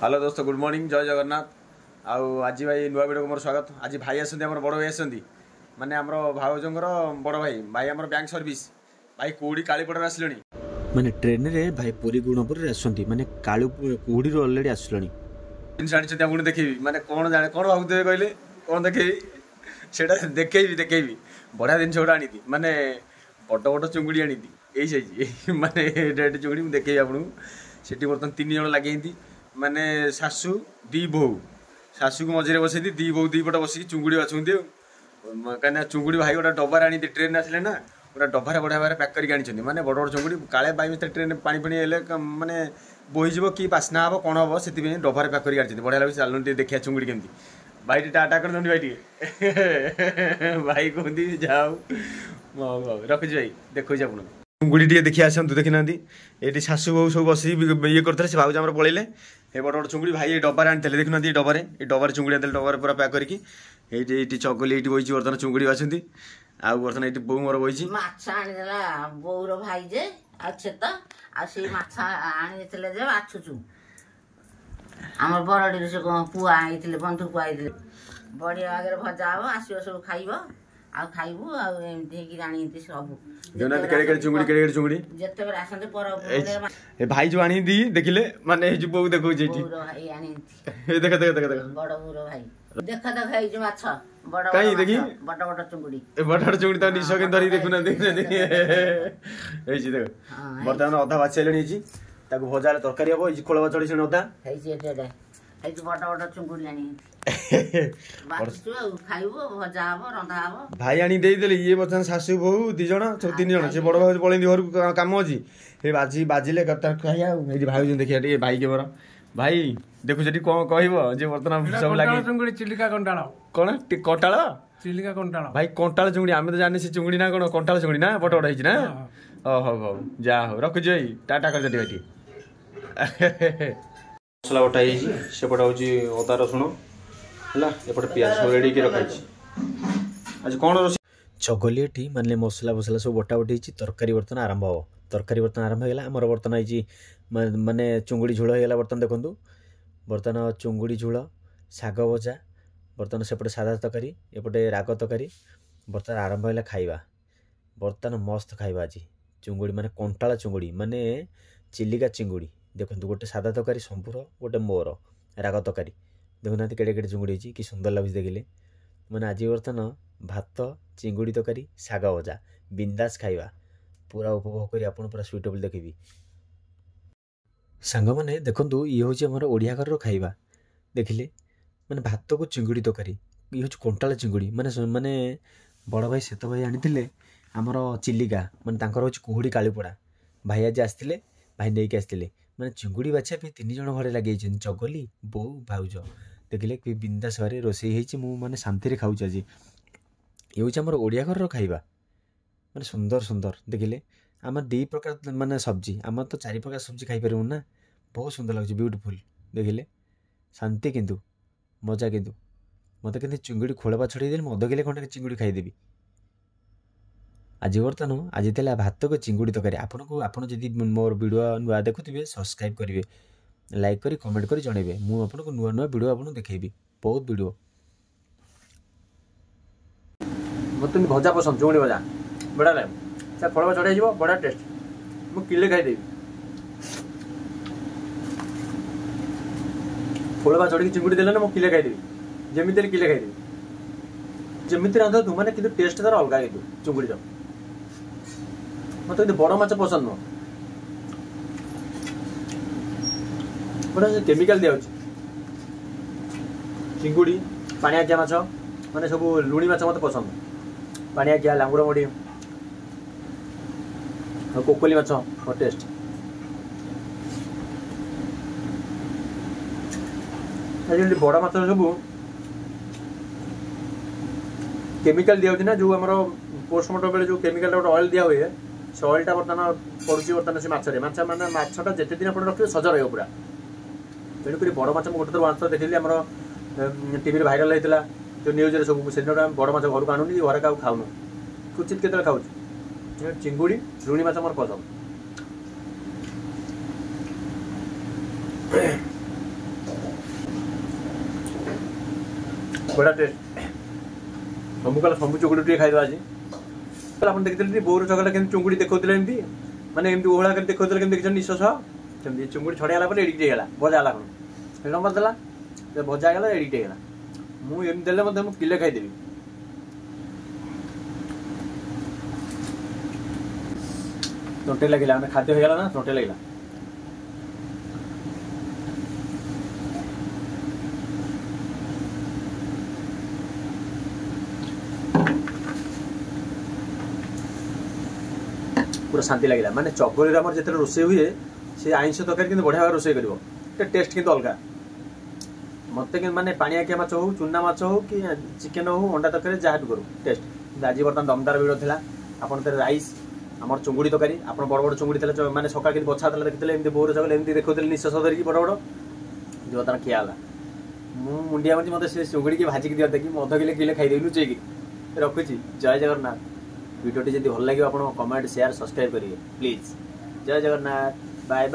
Hello दोस्त good morning जय जगन्नाथ। आज भाई नुआ वीडियो को मोर स्वागत। आज भाई आसती आम बड़ भाई आसती माने आम भाउजर बड़ भाई भाई आम बैंक सर्विस भाई कौड़ी कालीपड़ार आसिले माने ट्रेन रे भाई पुरी गुणपुर आसती माने कालू कुहुड़ी अलरेडी आसले जिन आनी आपको देखेबी माने कौन जाने कौन भावुए कहले कौन देखेबी से देखेबी बढ़िया जिन गोटा आनी माने बड़ बड़ चुंगुड़ी आनी यही साइज माने रेड चुंगुड़ी मुझे देखेबी आपको सेठी बर्तमान 3 जन लगे माने शाशु दी बहु शाशु को मझे बसई दी बहु दी पट बस चुंगुड़ी बाछुंती कहीं चुंगुड़ी भाई गोटे डबार आनी ट्रेन आसिले ना गोटे डबार बढ़िया भाव पैक करके आनी माने बड़ बड़ चुंगुड़ी काले बाई मिस्टर ट्रेन पानी पानी हेल्ले माने बोहीज कि बास्ना हम कौन हम से डबार पैक करके आनी बढ़िया लगे चलुन देखिए चुंगुड़ी केमती भाई टाटा कर भाई टे भाई कहते जाओ रखी भाई देखो आप चुंगुड़ी टे देखिए आसतु देखी ना ये शाशु बहु सब बस ये करते से भाज पलैले ये बड़ बड़ चुंगुड़ी भाई ये डबार आनी देखुना ये डबार चुंगुड़ी आनी डबार पूरा पैक करके ये चगली ये बही बर्तमान चुंगुड़ी बाछुंती आउ बर्तमान ये बो मोर बही माछ आनीदेला बोर भाई जे आछेत आसी माछ आनीथिले जे बाछुचु हमर बरडी से पुआ आइथिले बंधु पुआ आइथिले बढ़िया आगे भजा हो आसीओ सब खाइबो आ खाइबो आ एमती कि राणी सब देना केड़े केड़े चुंगुड़ी जत्ते बेर आसंते पर ए भाई जो आनी दी देखिले माने जो बो देखो जेठी बोर भाई आनी ए देख बड़ बोर भाई देख हे जे माछ बड़ काई देखी बड़ चुंगुड़ी ए बड़ चुंगुड़ी त निसो के धरी देखुना ए जी देखो बर्तमान अधा बाछेलनी जी ताको भजाले तरकारी हबो ई खोलबा चढ़ी से अधा हे जे एटे हे बड़ चुंगुड़ी आनी बाछुचु खाइबो भजा हबो रंधा हबो भाई आनी दे देले ये बर्तमान शाशु बहु 2 जण सब 3 जण से बड़ भाई पळेंदी घर काम अछि हे बाजिले करता खाइया ए भाई जन देखिया ए भाई के मोर भाई देखु जटी कोन कहइबो जे बर्तमान सब लागी चुंगुड़ी चिलिका कंटाळ कोन कंटाळ चिलिका कंटाळ भाई कंटाळ चुंगुड़ी आमे तो जाने से चुंगुड़ी ना कोन कंटाळ चुंगुड़ी ना बड़ बड़ हिज ना ओ हो जा हो रखु जई टाटा कर जटी बेटी मसला बटा ही से पटा होची अदा रसुण हला एपटे प्याज रेडी के रखाई आज कोन चगलिएटी मानले मसला मसला सब बटा बटी तरकारी बर्तन आरंभ हो तरकारी बर्तन आरंभ होगा आमर बर्तन आई माने चुंगुड़ी झोल होगा बर्तन देखु बर्तन चुंगुड़ी झोल शाग भजा बर्तन सेपटे सादा तरकारी एपटे राग तरकारी बर्तन आरंभ होगा खाइबा बर्तन मस्त खाइबा आज चुंगुड़ी माने कंटाला चुंगुड़ी माने चिलिका चिंगुड़ी देखो गोटे सादा तरकारी संपूर गोटे मोर राग तरकारी देखुना केड़े केड़े चुंगुड़ी कि सुंदर लगे देखिले मैंने आज बर्तन भात चिंगुड़ी तरकारी शाग भजा बिंदास खाइबा पूरा उपभोग करी आपन पूरा सुइटेबल देखिबी सांग माने देखंतु ये होची हमर ओडिया घर रो खाइबा देखिले माने भात को चिंगुड़ी तरकारी ये होची कंटाला चिंगुड़ी माने माने बड़ भाई सेत भाई आनिथिले हमर चिलिका माने तांकर होची कुहुड़ी कालीपड़ा भाई आज आस्थिले भाई नै के आस्थिले माने चिंगुड़ी बाछा पे 3 जण घरे लागे चगली बो भाउज देखिले कि बिंदास घरे रोसई हेची मु माने शांति रे खाउछ आज ये होची हमर ओडिया घर रो खाइबा माने सुंदर सुंदर देखिले आम 2 प्रकार माने सब्जी आम तो 4 प्रकार सब्जी खाई पारू ना बहुत सुंदर लगे ब्यूटीफुल देखिले शांति किंतु मजा किंतु मत के चिंगुड़ी खोलबा छड़ी दे मद किले खंडे चिंगुड़ी खाईदेवी आज बर्तन आज तेला भात को चिंगुड़ी तरकारी आपन जदि मोर वीडियो नुआ देखुथिबे सब्सक्राइब करिवे लाइक करी कमेंट करी जणेबे मु आपनको नुआ नुआ वीडियो आपन देखेबी बहुत वीडियो मत भजा पसंद चुंगुड़ी भजा बड़ा लगे से खोलबा चढ़ाई जीव बड़ा टेस्ट मु किले खाईदेवी खोलबा चढ़ी चिंगुड़ी देले ना मु किले खाईदेवी जेमिति किले खाईदेवी जेमिति रांध तू माने किंतु टेस्ट तार अलगा किंतु चुंगुड़ी रो मत बड़ माछ पसंद नुह बड़ा केमिकल दिया चिंगुड़ी पानिया माछ माने सब लुणी माछ मत पसंद पानिया लांगुर मड़ी कोकोली माछ मोर टेस्ट बड़ माछ सब केमिकल दिया ना जो आम पोस्टमार्टम बेले जो केमिकल गोटे ऑयल दिया हुए से ऑयलटा बर्तमान पड़ुची बर्तमान से माछरे माछ माने माछटा जेते दिन आप रखिए सज रही पूरा तेणुक बड़ माछ गोटे थर माछ देखिली आम टीवी भाइराल होता जो न्यूज सब से बड़ माछ घर को आणुनी घर का खाऊन क्वचित के खाऊ चिंगुड़ी लुणी माछ मोर पसंद बड़ा टेस्ट सबू कल सब चुंगुड़ी टे खाई आज आप देखते बोर चगला के चुंगुड़ी देखते एमती माने एमती ओहला कर देखते केमती देखते निश्वास सेमती चुंगुड़ी छड़ाईला एडिक्ट होगा भजा है कौन नंबर देला भजा है एडिक्ट होगा मुझे देले किले खाईदेवी तोटे लगे खाद्य हो गला ना तोटे लगे पूरा शांति लगे माने चगरी आम जो रोसे हुए से आइंष तरकारी कि बढ़िया भाव रोसे कर टेस्ट किंतु अलग मत माने पानियाकिया माछ हो चूना माछ हो कि चिकेन हो अंडा तरकारी जहाँ भी करूँ टेस्ट आज बर्तमान दमदार भिड़ था आपन राइस आम चुंगुड़ी तरकारी आप बड़ बड़ चुंगुड़ी थे मैंने सकाल कि बछा देखते एमती बोर चगल एमती देखते निश्वास धरिकी बड़ बड़ जो तार खियाला मुंडिया मारी मत से चुंगुड़ी की भाजिक दिया देखी अध किले किले खाईदेवी लुचेकी रखुची जय जगन्नाथ वीडियोटी जब भल लगे आप कमेंट शेयर सब्सक्राइब करेंगे प्लीज जय जगन्नाथ बाय बाय।